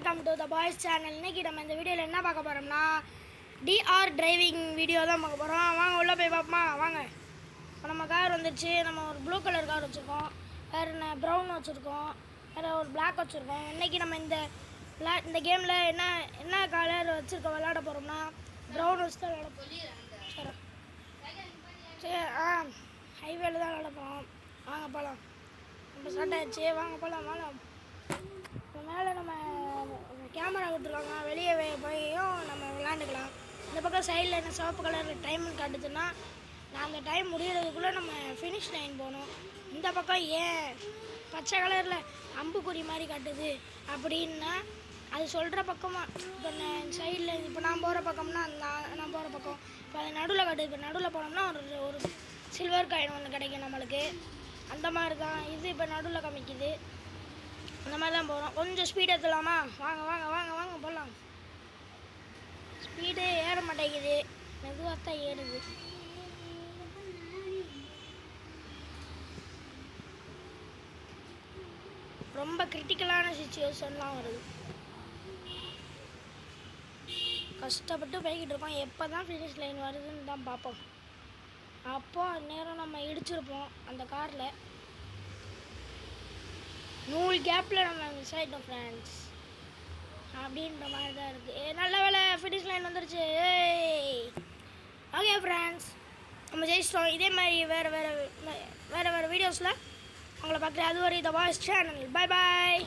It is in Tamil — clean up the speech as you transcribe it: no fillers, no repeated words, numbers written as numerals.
Welcome to the boys channel. இன்றைக்கி நம்ம இந்த வீடியோவில் என்ன பார்க்க போகிறோம்னா டிஆர் டிரைவிங் வீடியோ தான் பார்க்க போகிறோம். வாங்க உள்ளே போய் பார்ப்போமா. வாங்க. இப்போ நம்ம கார் வந்துடுச்சு. நம்ம ஒரு ப்ளூ கலர் கார் வச்சுருக்கோம், வேறு என்ன ப்ரௌன் வச்சுருக்கோம், வேறு ஒரு பிளாக் வச்சுருக்கோம். இன்றைக்கி நம்ம இந்த கேமில் என்ன கலர் வச்சுருக்க விளாட போகிறோம்னா ப்ரௌன் வச்சு தான் விளாட போகிறோம். சரி ஹைவேல தான் விளாட போகிறோம். வாங்க போகலாம். நம்ம ஸ்டார்ட் ஆகிடுச்சு. வாங்க போகலாம். இப்போ மேலே நம்ம கேமரா கொடுத்துருக்காங்க, வெளியே போயும் நம்ம விளாண்டுக்கலாம். இந்த பக்கம் சைடில் என்ன சிவப்பு கலரில் டைம்னு காட்டுதுன்னா நான் அந்த டைம் முடிகிறதுக்குள்ளே நம்ம ஃபினிஷ் லைன் போகணும். இந்த பக்கம் ஏன் பச்சை கலரில் அம்புக்குறி மாதிரி காட்டுது அப்படின்னா அது சொல்கிற பக்கமாக இப்போ சைடில் இப்போ நான் போகிற பக்கம்னா நான் போகிற பக்கம் இப்போ அது நடுவில் காட்டுது. இப்போ நடுவில் போனோம்னா ஒரு சில்வர் காயின் ஒன்று கிடைக்கும் நம்மளுக்கு. அந்த மாதிரி தான் இது. இப்போ நடுவில் காமிக்குது. அந்த மாதிரி தான் போகிறோம். கொஞ்சம் ஸ்பீட் ஏற்றலாமா? வாங்க வாங்க வாங்க வாங்க போகலாம். ஸ்பீடே ஏற மாட்டேங்குது, மெதுவாக தான் ஏறுது. ரொம்ப கிரிட்டிக்கலான சிச்சுவேஷன்லாம் வருது. கஷ்டப்பட்டு போய்கிட்டு இருக்கோம். எப்போ தான் ஃபினிஷ் லைன் வருதுன்னு தான் பார்ப்போம். அப்போ அந்நேரம் நம்ம இடிச்சிருப்போம் அந்த காரில். நூல் கேப்பில் நம்ம மிஸ் ஆகிட்டோம் ஃப்ரெண்ட்ஸ் அப்படின்ற மாதிரி தான் இருக்குது. நல்ல வேலை ஃபினிஷ் லைன் வந்துருச்சு. ஓகே ஃப்ரெண்ட்ஸ், நம்ம ஜெயிச்சிட்டோம். இதே மாதிரி வேறு வீடியோஸில் உங்களை பார்க்குறேன். அதுவரை த பாய்ஸ் சேனல். Bye bye.